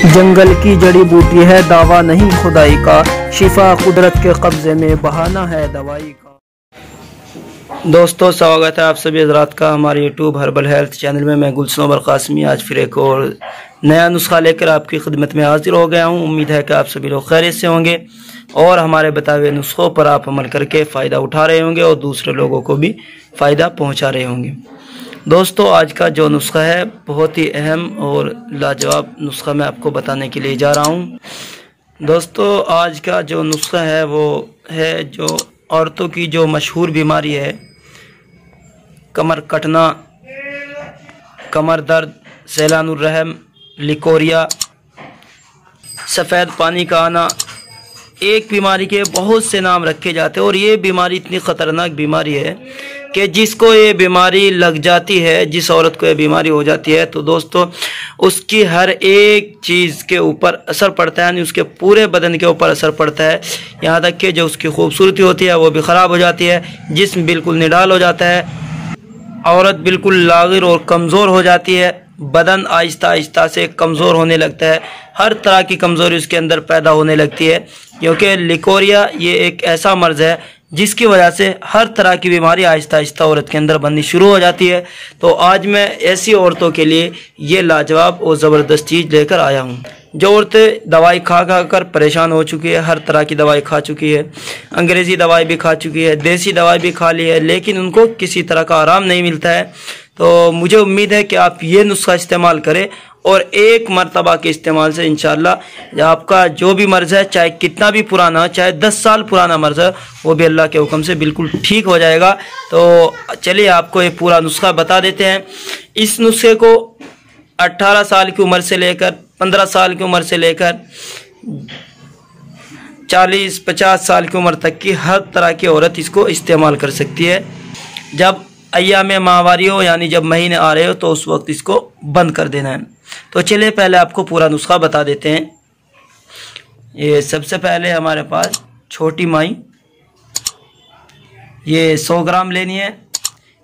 जंगल की जड़ी बूटी है, दावा नहीं खुदाई का, शिफा कुदरत के कब्जे में, बहाना है दवाई का। दोस्तों, स्वागत है आप सभी हजरात का हमारे यूट्यूब हर्बल हेल्थ चैनल में। मैं गुलशन उमर कासमी आज फिर एक और नया नुस्खा लेकर आपकी खिदमत में हाजिर हो गया हूं। उम्मीद है कि आप सभी लोग खैरियत से होंगे और हमारे बताए हुए नुस्खों पर आप अमल करके फ़ायदा उठा रहे होंगे और दूसरे लोगों को भी फ़ायदा पहुंचा रहे होंगे। दोस्तों, आज का जो नुस्खा है बहुत ही अहम और लाजवाब नुस्खा मैं आपको बताने के लिए जा रहा हूं। दोस्तों, आज का जो नुस्खा है वो है जो औरतों की जो मशहूर बीमारी है, कमर कटना, कमर दर्द, सैलानुर रहम, लिकोरिया, सफ़ेद पानी का आना। एक बीमारी के बहुत से नाम रखे जाते हैं और ये बीमारी इतनी ख़तरनाक बीमारी है कि जिसको ये बीमारी लग जाती है, जिस औरत को ये बीमारी हो जाती है, तो दोस्तों उसकी हर एक चीज़ के ऊपर असर पड़ता है, यानी उसके पूरे बदन के ऊपर असर पड़ता है। यहाँ तक कि जो उसकी खूबसूरती होती है वो भी ख़राब हो जाती है, जिस्म बिल्कुल निडाल हो जाता है, औरत बिल्कुल लागिर और कमज़ोर हो जाती है, बदन आहिस्ता आहिस्ता से कमज़ोर होने लगता है, हर तरह की कमज़ोरी उसके अंदर पैदा होने लगती है। क्योंकि लिकोरिया ये एक ऐसा मर्ज़ है जिसकी वजह से हर तरह की बीमारी आहिस्ता आहिस्ता औरत के अंदर बननी शुरू हो जाती है। तो आज मैं ऐसी औरतों के लिए ये लाजवाब और ज़बरदस्त चीज़ लेकर आया हूँ। जो औरतें दवाई खा खा कर परेशान हो चुकी है, हर तरह की दवाई खा चुकी है, अंग्रेज़ी दवाई भी खा चुकी है, देसी दवाई भी खा ली है, लेकिन उनको किसी तरह का आराम नहीं मिलता है, तो मुझे उम्मीद है कि आप ये नुस्खा इस्तेमाल करें और एक मरतबा के इस्तेमाल से इंशाअल्लाह आपका जो भी मर्ज़ है, चाहे कितना भी पुराना, चाहे 10 साल पुराना मर्ज़ है, वो भी अल्लाह के हुक्म से बिल्कुल ठीक हो जाएगा। तो चलिए आपको ये पूरा नुस्खा बता देते हैं। इस नुस्खे को 18 साल की उम्र से लेकर 15 साल की उम्र से लेकर 40-50 साल की उम्र तक की हर तरह की औरत इसको इस्तेमाल कर सकती है। जब अय्याम माहवारी हो, यानी जब महीने आ रहे हो, तो उस वक्त इसको बंद कर देना है। तो चलिए पहले आपको पूरा नुस्खा बता देते हैं। ये सबसे पहले हमारे पास छोटी माई, ये 100 ग्राम लेनी है।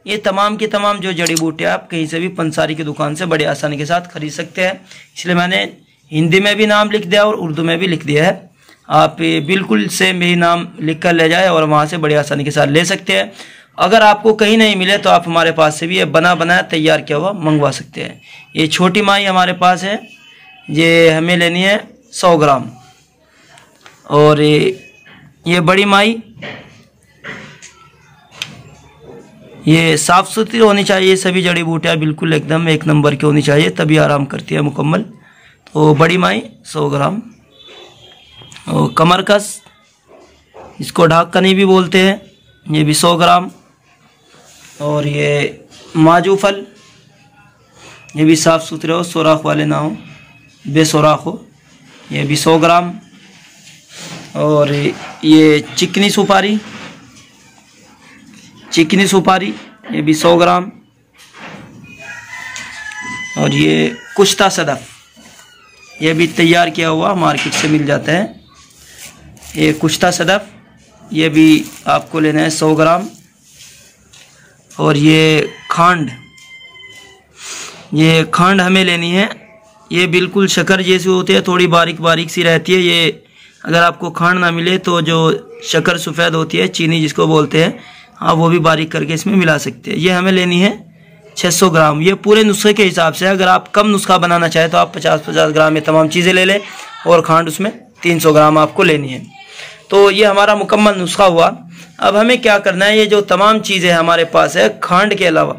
ये तमाम की तमाम जो जड़ी बूटियाँ आप कहीं से भी पंसारी की दुकान से बड़े आसानी के साथ खरीद सकते हैं, इसलिए मैंने हिंदी में भी नाम लिख दिया और उर्दू में भी लिख दिया है। आप बिल्कुल सेम ही नाम लिख कर ले जाए और वहाँ से बड़ी आसानी के साथ ले सकते हैं। अगर आपको कहीं नहीं मिले तो आप हमारे पास से भी ये बना बनाया तैयार किया हुआ मंगवा सकते हैं। ये छोटी माई हमारे पास है, ये हमें लेनी है 100 ग्राम। और ये बड़ी माई, ये साफ़ सुथरी होनी चाहिए, सभी जड़ी बूटियाँ बिल्कुल एकदम एक नंबर की होनी चाहिए, तभी आराम करती है मुकम्मल। तो बड़ी माई 100 ग्राम। और कमरकस, इसको ढाकनी भी बोलते हैं, ये भी 100 ग्राम। और ये माजू फल, ये भी साफ़ सुथरे हो, सोराख वाले ना हो, बेसोराख हो, ये भी 100 ग्राम। और ये चिकनी सुपारी, चिकनी सुपारी, ये भी 100 ग्राम। और ये कुश्ता सदफ, ये भी तैयार किया हुआ मार्केट से मिल जाता है। ये कुश्ता सदफ, ये भी आपको लेना है 100 ग्राम। और ये खांड, ये खांड हमें लेनी है, ये बिल्कुल शक्कर जैसी होती है, थोड़ी बारीक बारीक सी रहती है। ये अगर आपको खांड ना मिले तो जो शक्कर सफ़ेद होती है, चीनी जिसको बोलते हैं, आप वो भी बारीक करके इसमें मिला सकते हैं। ये हमें लेनी है 600 ग्राम। ये पूरे नुस्खे के हिसाब से, अगर आप कम नुस्खा बनाना चाहें तो आप 50-50 ग्राम में तमाम चीज़ें ले लें और खांड उसमें 300 ग्राम आपको लेनी है। तो ये हमारा मुकम्मल नुस्खा हुआ। अब हमें क्या करना है, ये जो तमाम चीज़ें हमारे पास है खांड के अलावा,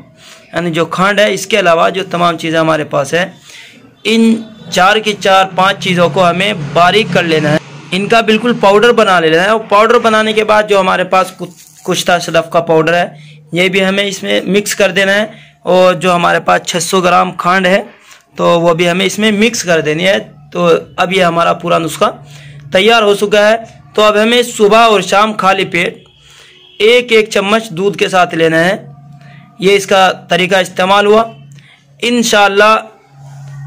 यानी जो खांड है इसके अलावा जो तमाम चीज़ें हमारे पास है, इन 4 की 4-5 चीज़ों को हमें बारीक कर लेना है, इनका बिल्कुल पाउडर बना लेना है। और पाउडर बनाने के बाद जो हमारे पास कुश्ता सदफ का पाउडर है, ये भी हमें इसमें मिक्स कर देना है। और जो हमारे पास 600 ग्राम खांड है, तो वो भी हमें इसमें मिक्स कर देनी है। तो अब ये हमारा पूरा नुस्खा तैयार हो चुका है। तो अब हमें सुबह और शाम खाली पेट 1-1 चम्मच दूध के साथ लेना है। ये इसका तरीका इस्तेमाल हुआ। इंशाअल्लाह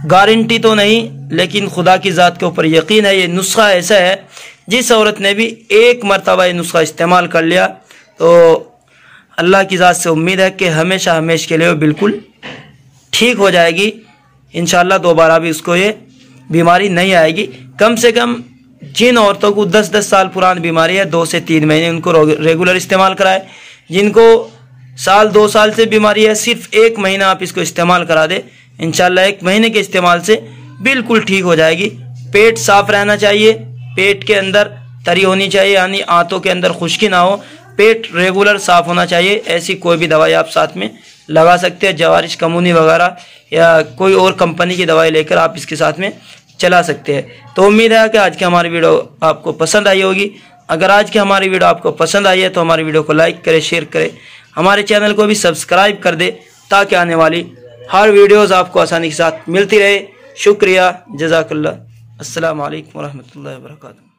गारंटी तो नहीं, लेकिन खुदा की ज़ात के ऊपर यकीन है, ये नुस्खा ऐसा है जिस औरत ने भी एक मरतबा ये नुस्खा इस्तेमाल कर लिया तो अल्लाह की ज़ात से उम्मीद है कि हमेशा हमेशा के लिए वो बिल्कुल ठीक हो जाएगी। इंशाअल्लाह दोबारा भी उसको ये बीमारी नहीं आएगी। कम से कम जिन औरतों को 10-10 साल पुरानी बीमारी है 2 से 3 महीने उनको रेगुलर इस्तेमाल कराए। जिनको साल 2 साल से बीमारी है सिर्फ 1 महीना आप इसको इस्तेमाल करा दे, इंशाल्लाह 1 महीने के इस्तेमाल से बिल्कुल ठीक हो जाएगी। पेट साफ रहना चाहिए, पेट के अंदर तरी होनी चाहिए, यानी आंतों के अंदर खुश्की ना हो, पेट रेगुलर साफ होना चाहिए। ऐसी कोई भी दवाई आप साथ में लगा सकते हैं, जवारिश कमूनी वगैरह या कोई और कंपनी की दवाई लेकर आप इसके साथ में चला सकते हैं। तो उम्मीद है कि आज की हमारी वीडियो आपको पसंद आई होगी। अगर आज की हमारी वीडियो आपको पसंद आई है तो हमारी वीडियो को लाइक करें, शेयर करें, हमारे चैनल को भी सब्सक्राइब कर दे ताकि आने वाली हर वीडियोज़ आपको आसानी के साथ मिलती रहे। शुक्रिया, जज़ाकल्लाह। अस्सलामु अलैकुम वरहमतुल्लाहि वबरकातुहू।